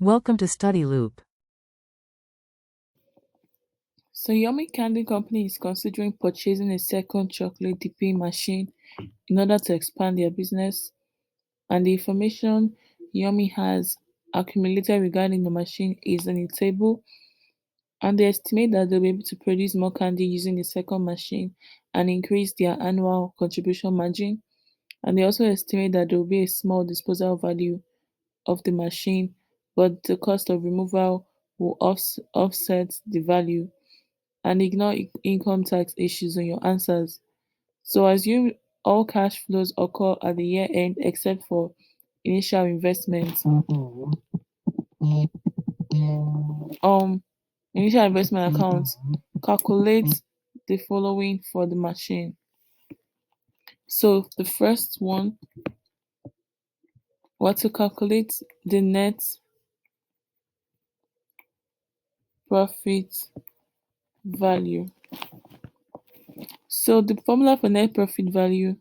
Welcome to Study Loop. So Yummy Candy Company is considering purchasing a second chocolate dipping machine in order to expand their business. And the information Yummy has accumulated regarding the machine is in a table. And they estimate that they'll be able to produce more candy using the second machine and increase their annual contribution margin. And they also estimate that there will be a small disposal value of the machine, but the cost of removal will offset the value, and ignore income tax issues on your answers. So assume all cash flows occur at the year end except for initial investments. Um Initial investment account. Calculate the following for the machine. So the first one, what to calculate the net profit value. So the formula for net profit value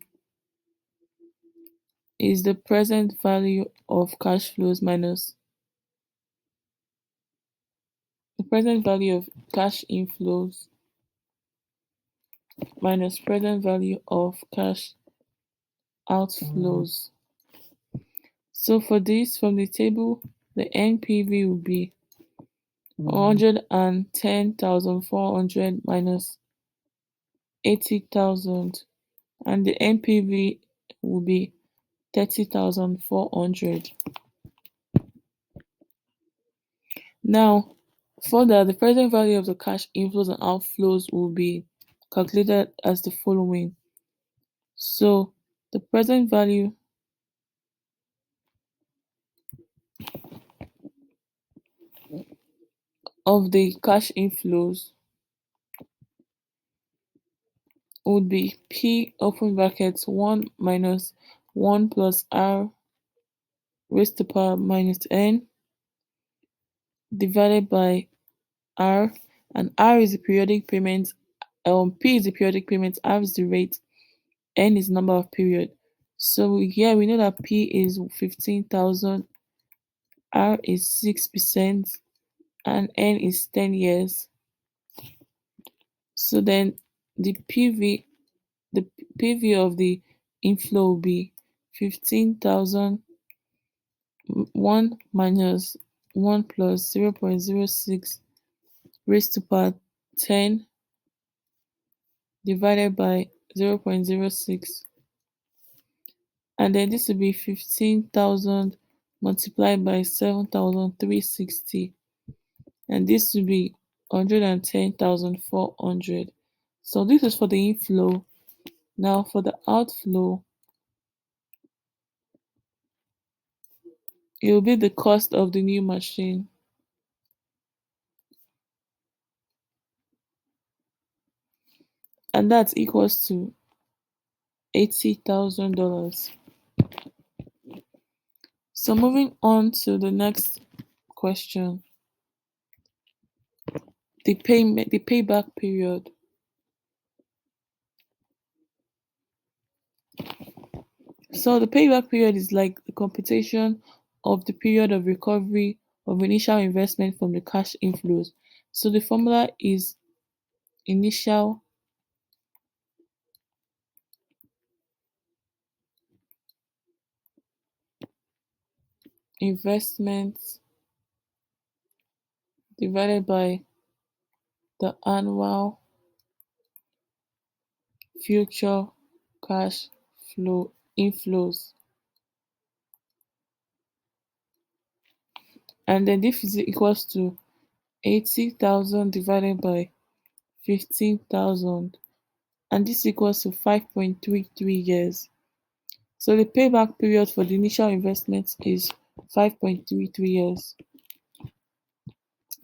is the present value of cash flows minus the present value of cash inflows minus present value of cash outflows. So for this, from the table, the NPV will be 110,400 minus 80,000, and the NPV will be 30,400. Now, further, the present value of the cash inflows and outflows will be calculated as the following. So the present value of the cash inflows would be P open brackets 1 minus 1 plus R raised to power minus N divided by R, and R is the periodic payment, P is the periodic payment, R is the rate, N is number of period. So here we know that P is 15,000, R is 6%, and N is 10 years. So then the PV the PV of the inflow will be 15,000 1 minus 1 plus 0.06 raised to power 10 divided by 0.06, and then this will be 15,000 multiplied by 7,360, and this will be 110,400. So this is for the inflow. Now for the outflow, it will be the cost of the new machine, and that's equals to $80,000. So moving on to the next question, the payback period. So the payback period is like the computation of the period of recovery of initial investment from the cash inflows. So the formula is initial investment divided by the annual future cash flow inflows, and then this is equals to 80,000 divided by 15,000, and this equals to 5.33 years. So the payback period for the initial investment is 5.33 years.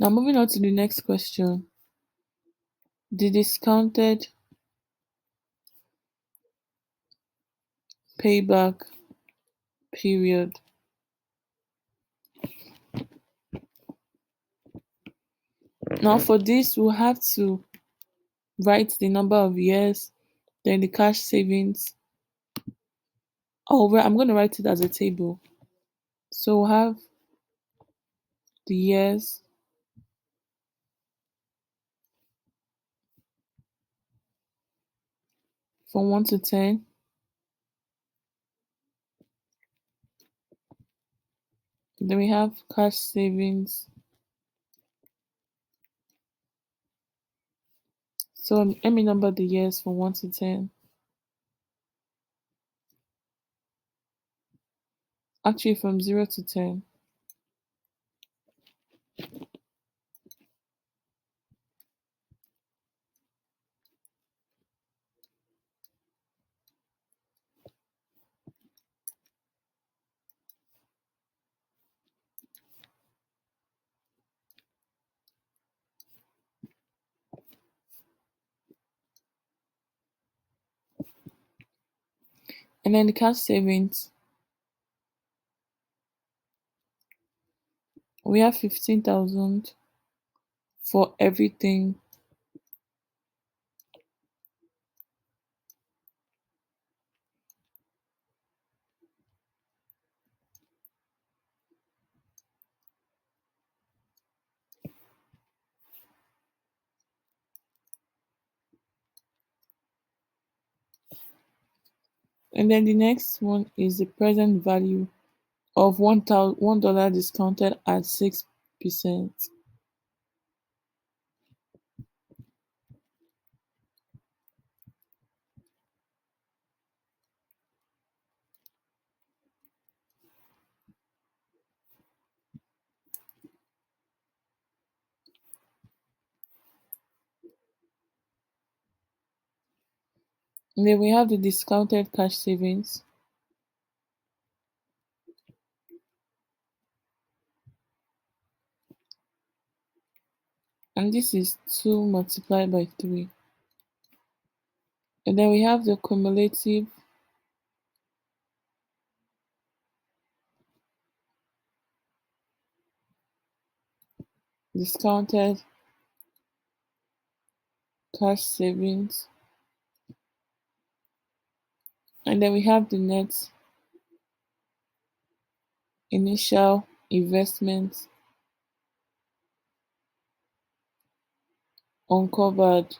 Now moving on to the next question, the discounted payback period. Now for this, we'll have to write the number of years, then the cash savings. Oh, well, I'm going to write it as a table. So we'll have the years from 1 to 10. Then we have cash savings. So let me number the years from 1 to 10. Actually, from 0 to 10. And then the cash savings, we have 15,000 for everything. And then the next one is the present value of $1 discounted at 6%. And then we have the discounted cash savings, and this is 2 multiplied by 3. And then we have the cumulative discounted cash savings, and then we have the net initial investment uncovered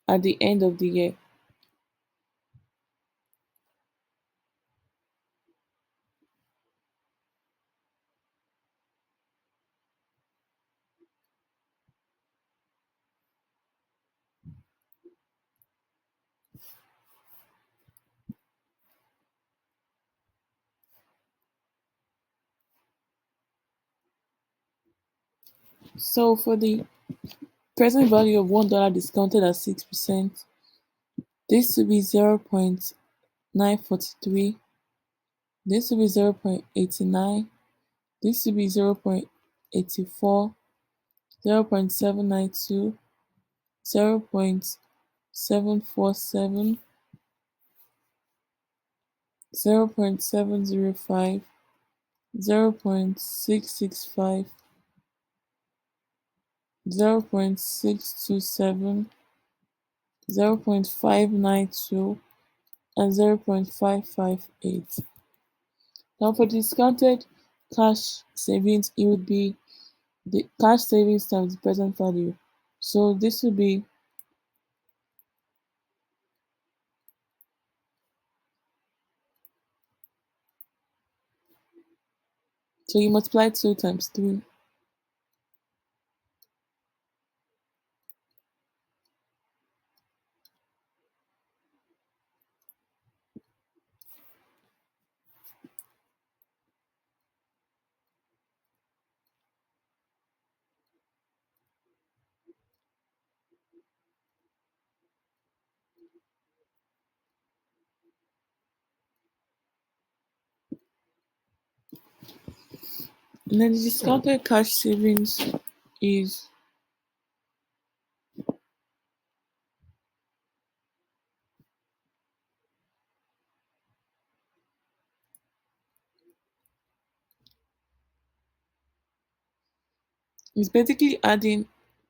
at the end of the year. So for the present value of $1 discounted at 6%, this will be 0.943, this will be 0.89, this will be 0.84, 0.792, 0.747, 0.705, 0.665, 0.627, 0.592, and 0.558. Now for discounted cash savings, it would be the cash savings times the present value. So this would be, so you multiply 2 times 3. And then the discounted cash savings is is basically adding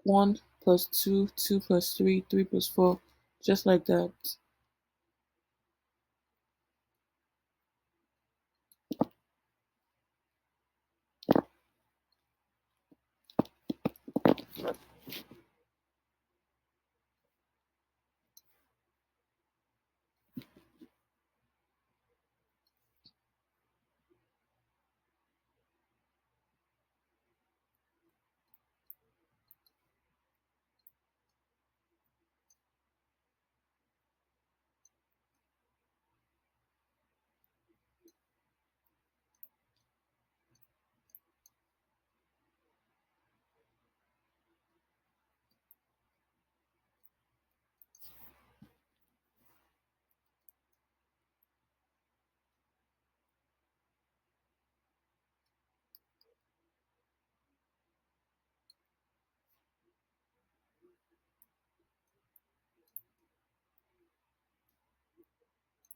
1 plus 2, 2 plus 3, 3 plus 4, just like that.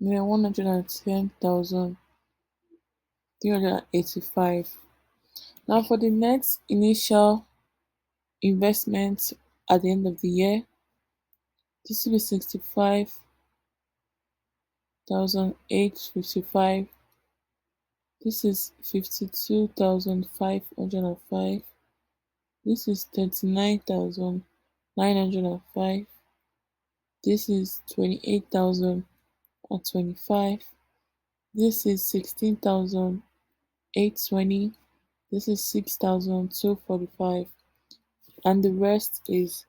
$110,385. Now for the next initial investment at the end of the year, this will be 65,855. This is 52,505. This is 39,905. This is 28,025. This is 16,820. This is 6,245. And the rest is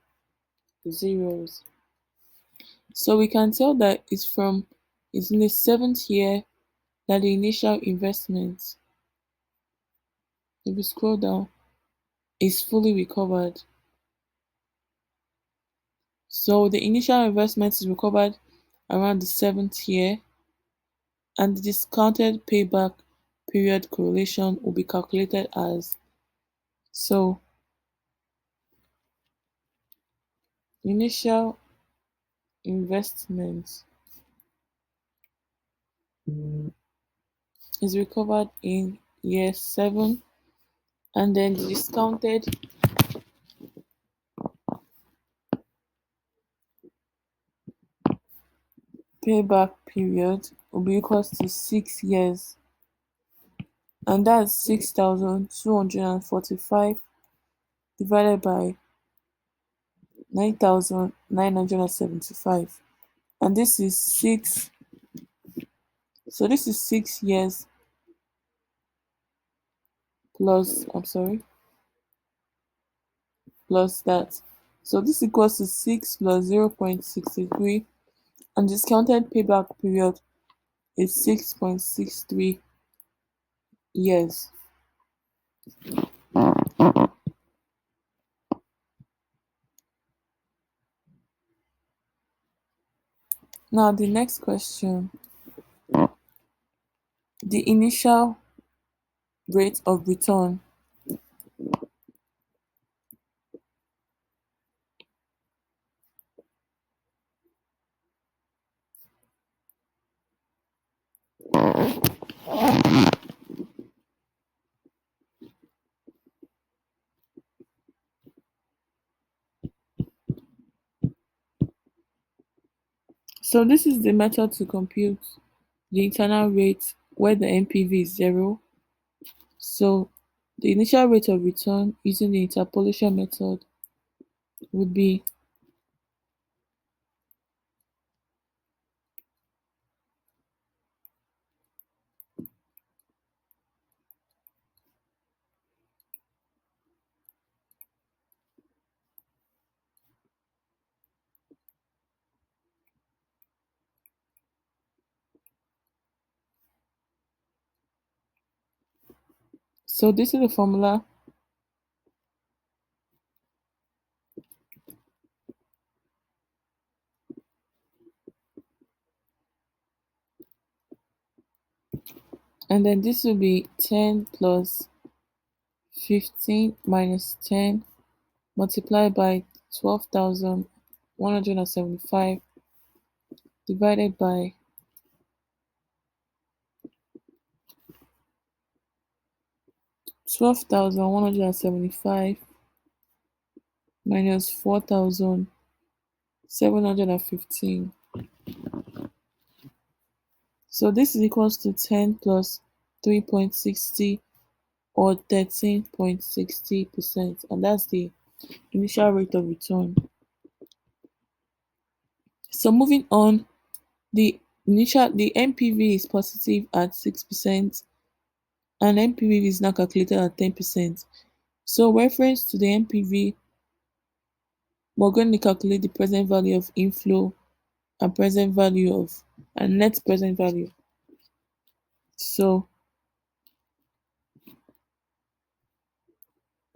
zeros. So we can tell that it's in the seventh year that the initial investment, if you scroll down, is fully recovered. So the initial investment is recovered around the seventh year, and the discounted payback period correlation will be calculated as so initial investment is recovered in year 7, and then the discounted payback period will be equal to 6 years, and that's 6,245 divided by 9,975, and this is 6 years plus, plus that. So this equals to 6 plus 0.63, and discounted payback period is 6.63 years. Now the next question, the initial rate of return. So this is the method to compute the internal rate where the NPV is 0. So the initial rate of return using the interpolation method would be so this is the formula, and then this will be 10 plus 15 minus 10 multiplied by 12,175 divided by 12,175 minus 4,715. So this is equals to 10 plus 3.60 or 13.60%, and that's the initial rate of return. So moving on, the NPV is positive at 6%, and NPV is now calculated at 10%. So reference to the NPV, we're going to calculate the present value of inflow and present value of and net present value. So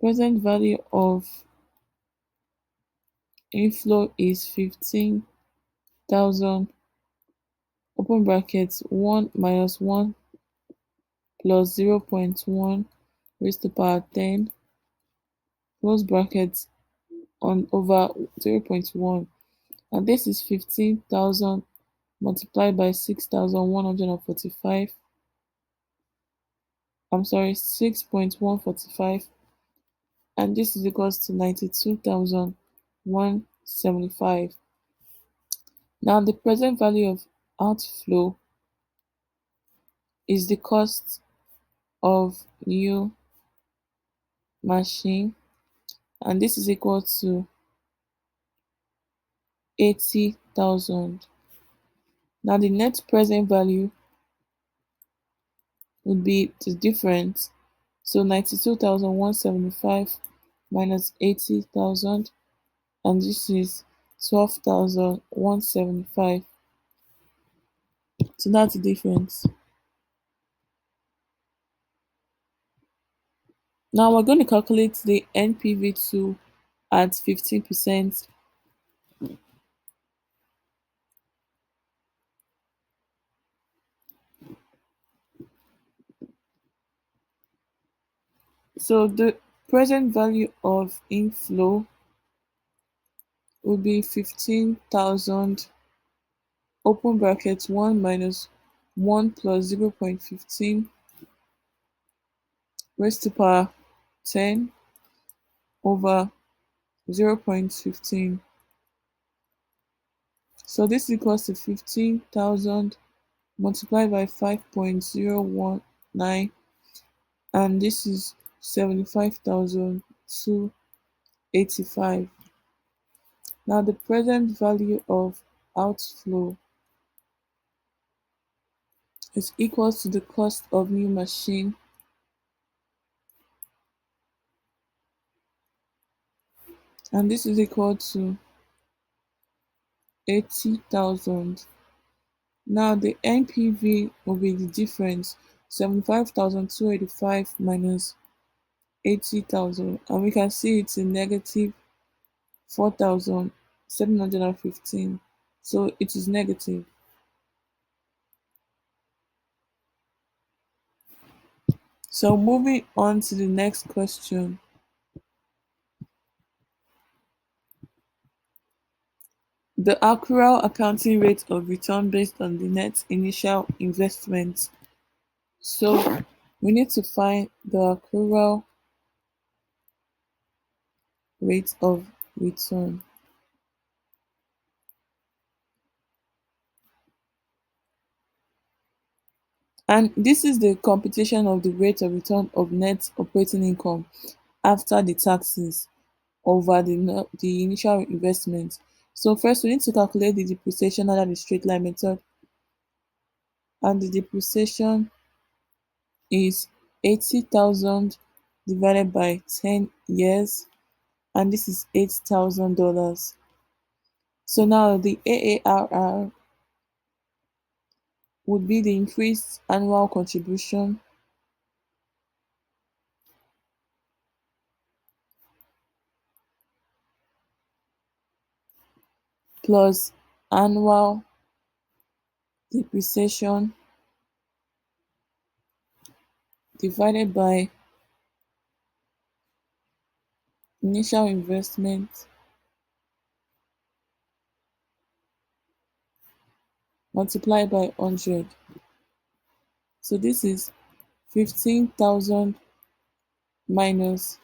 present value of inflow is 15,000, open brackets 1 minus 1 plus 0.1 raised to power 10, close brackets on over 0.1, and this is 15,000 multiplied by 6,145. I'm sorry, 6.145, and this is equals to 92,175. Now the present value of outflow is the cost of new machine, and this is equal to 80,000. Now the net present value would be the difference. So 92,175 minus 80,000, and this is 12,175. So that's the difference. Now we're going to calculate the NPV2 at 15%. So the present value of inflow will be 15,000, open brackets 1 minus 1 plus 0.15 raised to power 10 over 0.15. So this equals to 15,000 multiplied by 5.019, and this is 75,285. Now the present value of outflow is equal to the cost of new machine, and this is equal to 80,000. Now the NPV will be the difference, 75,285 minus 80,000, and we can see it's a negative 4,715. So it is negative. So moving on to the next question. The accrual accounting rate of return based on the net initial investment. So we need to find the accrual rate of return. And this is the computation of the rate of return of net operating income after the taxes over the initial investment. So first we need to calculate the depreciation under the straight line method, and the depreciation is 80,000 divided by 10 years, and this is $8,000. So now the AARR would be the increased annual contribution plus annual depreciation divided by initial investment multiplied by 100. So this is 15,000 minus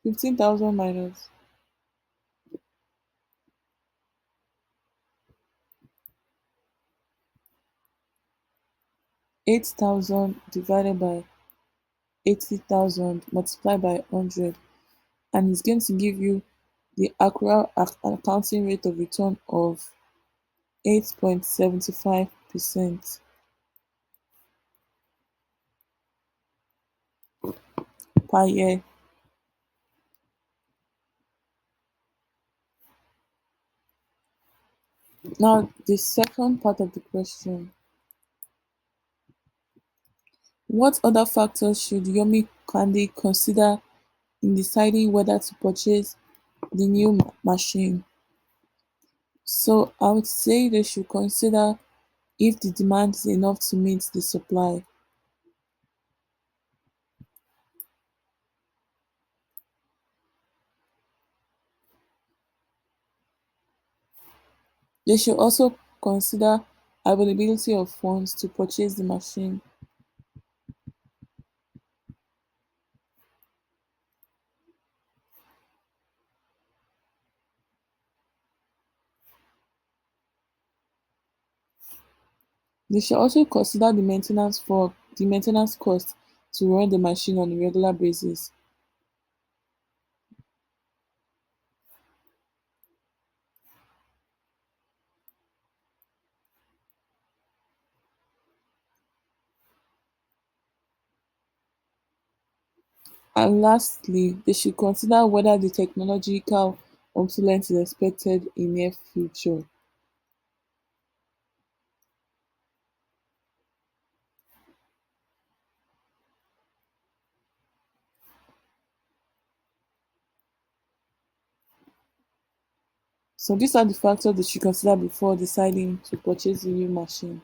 15,000 minus 8,000 divided by 80,000 multiplied by 100, and it's going to give you the accurate accounting rate of return of 8.75% per year. Now, the second part of the question: what other factors should Yomi Kandi consider in deciding whether to purchase the new machine? So, I would say they should consider if the demand is enough to meet the supply. They should also consider availability of funds to purchase the machine. They should also consider the maintenance cost to run the machine on a regular basis. And lastly, they should consider whether the technological obsolescence is expected in near future. So these are the factors they should consider before deciding to purchase a new machine.